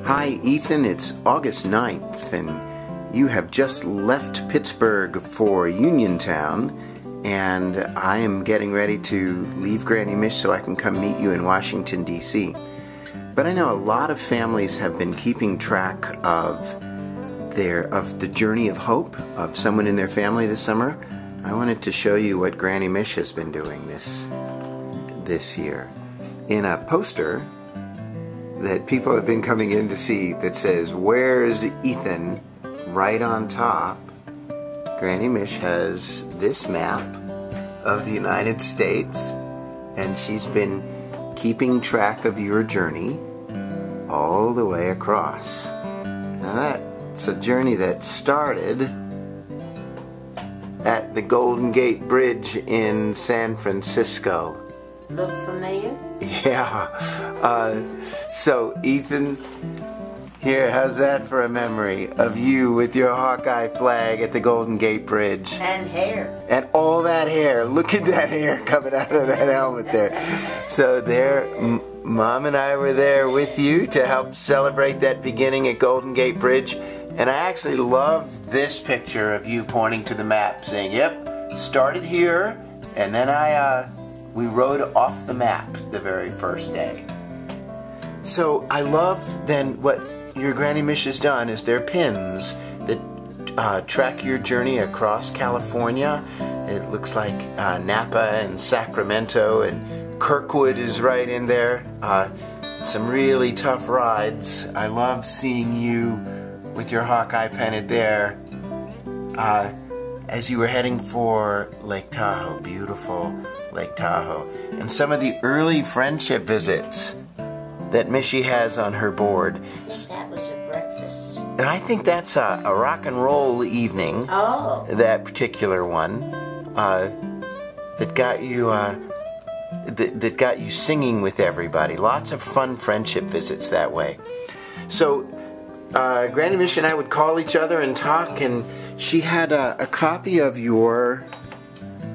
Hi, Ethan. It's August 9th, and you have just left Pittsburgh for Uniontown, and I am getting ready to leave Granny Mish so I can come meet you in Washington, D.C. But I know a lot of families have been keeping track of the journey of hope of someone in their family this summer. I wanted to show you what Granny Mish has been doing this year. In a poster that people have been coming in to see that says, "Where's Ethan?" right on top, Granny Mish has this map of the United States, and she's been keeping track of your journey all the way across. Now that's a journey that started at the Golden Gate Bridge in San Francisco. Look familiar? Yeah. So Ethan, here, how's that for a memory of you with your Hawkeye flag at the Golden Gate Bridge? And hair. And all that hair. Look at that hair coming out of that helmet there. So there, Mom and I were there with you to help celebrate that beginning at Golden Gate Bridge. And I actually love this picture of you pointing to the map saying, "Yep, started here, and then we rode off the map the very first day." So I love then what your Granny Mish has done is there are pins that track your journey across California. It looks like Napa and Sacramento, and Kirkwood is right in there. Some really tough rides. I love seeing you with your Hawkeye pennant there as you were heading for Lake Tahoe, beautiful Lake Tahoe. And some of the early friendship visits that Mishy has on her board. I think that was a breakfast. And I think that's a rock and roll evening. Oh. That particular one that got you that got you singing with everybody. Lots of fun friendship visits that way. So Granny Mish and I would call each other and talk, and she had a copy of your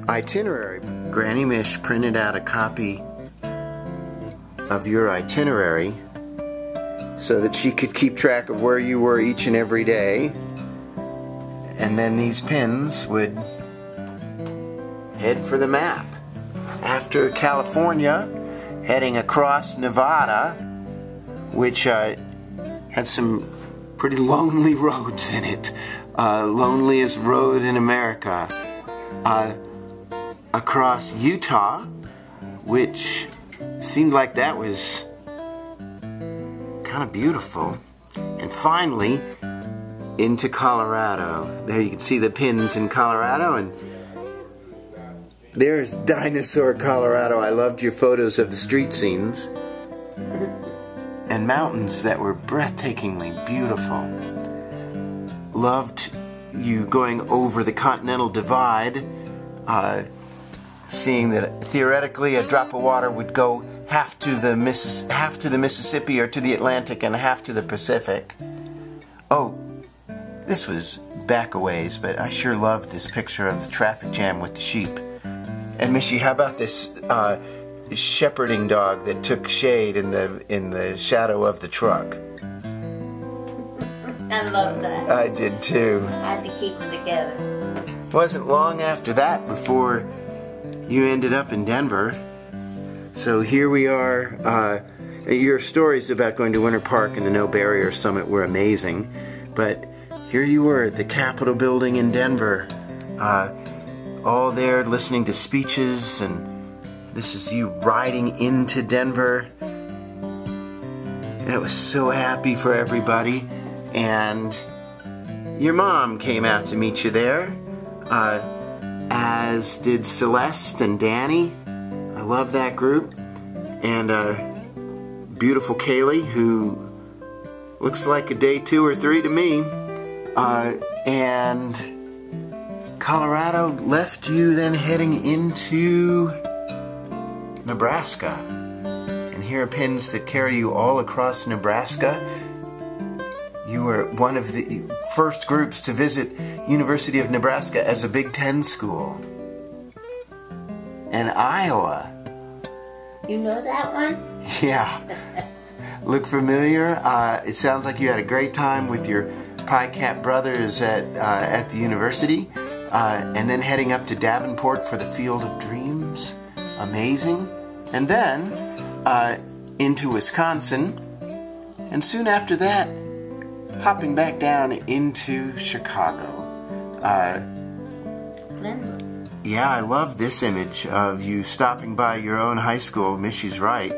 itinerary. Granny Mish printed out a copy of your itinerary so that she could keep track of where you were each and every day, and then these pins would head for the map. After California, heading across Nevada, which had some pretty lonely roads in it. Loneliest road in America. Across Utah, which seemed like that was kind of beautiful. And finally, into Colorado. There you can see the pins in Colorado, and there's Dinosaur, Colorado. I loved your photos of the street scenes. And mountains that were breathtakingly beautiful. Loved you going over the Continental Divide, seeing that theoretically a drop of water would go half to the Mississippi or to the Atlantic and half to the Pacific. Oh, this was back a ways, but I sure loved this picture of the traffic jam with the sheep. And Mishy, how about this shepherding dog that took shade in the shadow of the truck? I love that. I did too. I had to keep them together. It wasn't long after that before you ended up in Denver. So here we are. Your stories about going to Winter Park and the No Barrier Summit were amazing, but here you were at the Capitol building in Denver, all there listening to speeches, and this is you riding into Denver. I was so happy for everybody. And your mom came out to meet you there, as did Celeste and Danny. I love that group. And beautiful Kaylee, who looks like a day 2 or 3 to me. And Colorado left you then heading into Nebraska. And here are pins that carry you all across Nebraska. You were one of the first groups to visit University of Nebraska as a Big Ten school. And Iowa. You know that one? Yeah. look familiar? It sounds like you had a great time with your Pie Cat brothers at the university, and then heading up to Davenport for the Field of Dreams. Amazing. And then into Wisconsin, and soon after that, hopping back down into Chicago. Yeah, I love this image of you stopping by your own high school. Mishy's right.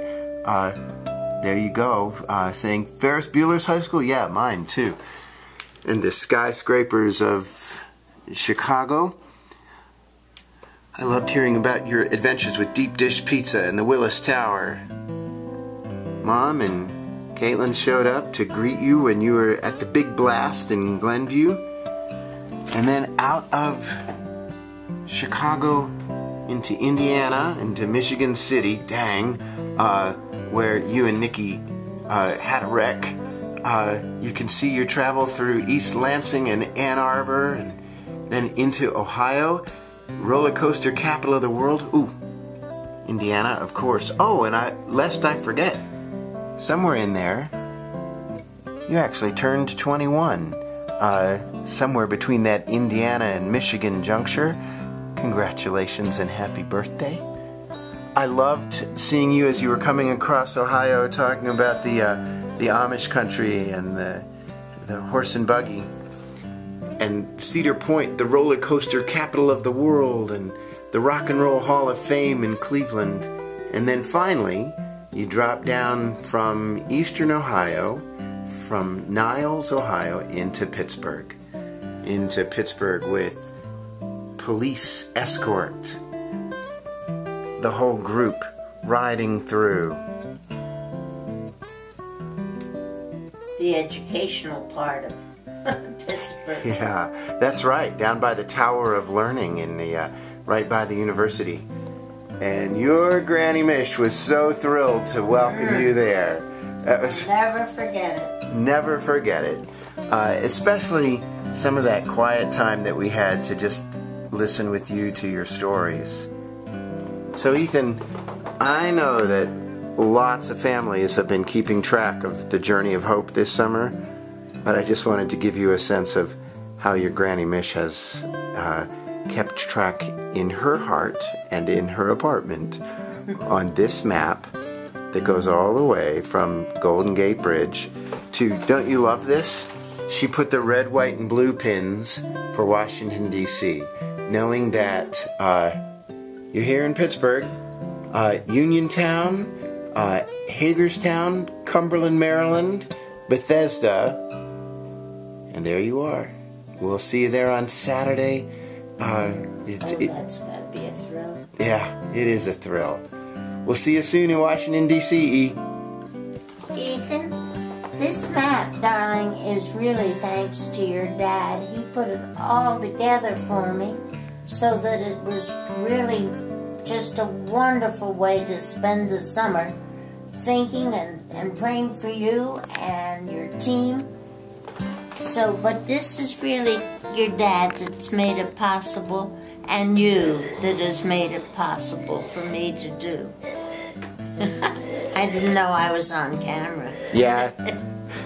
There you go, saying Ferris Bueller's high school? Yeah, mine too. And the skyscrapers of Chicago. I loved hearing about your adventures with deep dish pizza and the Willis Tower. Mom and Caitlin showed up to greet you when you were at the Big Blast in Glenview. And then out of Chicago into Indiana, into Michigan City, dang, where you and Nikki had a wreck. You can see your travel through East Lansing and Ann Arbor, and then into Ohio, roller coaster capital of the world. Ooh, Indiana, of course. Oh, and lest I forget, somewhere in there, you actually turned 21. Somewhere between that Indiana and Michigan juncture. Congratulations and happy birthday. I loved seeing you as you were coming across Ohio talking about the Amish country and the horse and buggy. And Cedar Point, the roller coaster capital of the world, and the Rock and Roll Hall of Fame in Cleveland. And then finally, you dropped down from Eastern Ohio, from Niles, Ohio, into Pittsburgh. Into Pittsburgh with police escort. The whole group riding through. The educational part of Pittsburgh. Yeah, that's right. Down by the Tower of Learning in the right by the university. And your Granny Mish was so thrilled to welcome you there. That was Never forget it. Never forget it. Especially some of that quiet time that we had to just listen with you to your stories. So Ethan, I know that lots of families have been keeping track of the Journey of Hope this summer, but I just wanted to give you a sense of how your Granny Mish has kept track in her heart and in her apartment on this map that goes all the way from Golden Gate Bridge to, don't you love this? She put the red, white, and blue pins for Washington, D.C., knowing that you're here in Pittsburgh, Uniontown, Hagerstown, Cumberland, Maryland, Bethesda, and there you are. We'll see you there on Saturday. That's got to be a thrill. Yeah, it is a thrill. We'll see you soon in Washington, D.C. Ethan, this map, darling, is really thanks to your dad. He put it all together for me so that it was really just a wonderful way to spend the summer, thinking and praying for you and your team. So, but this is really your dad that's made it possible, and you that has made it possible for me to do. I didn't know I was on camera. Yeah,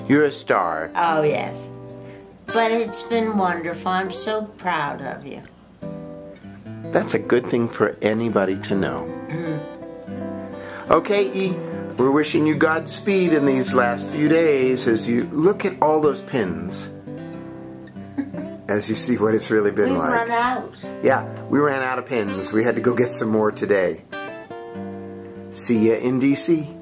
you're a star. Oh, yes. But it's been wonderful. I'm so proud of you. That's a good thing for anybody to know. Okay, E, we're wishing you Godspeed in these last few days as you look at all those pins. As you see what it's really been like. We've run out. Yeah, we ran out of pins. We had to go get some more today. See ya in DC.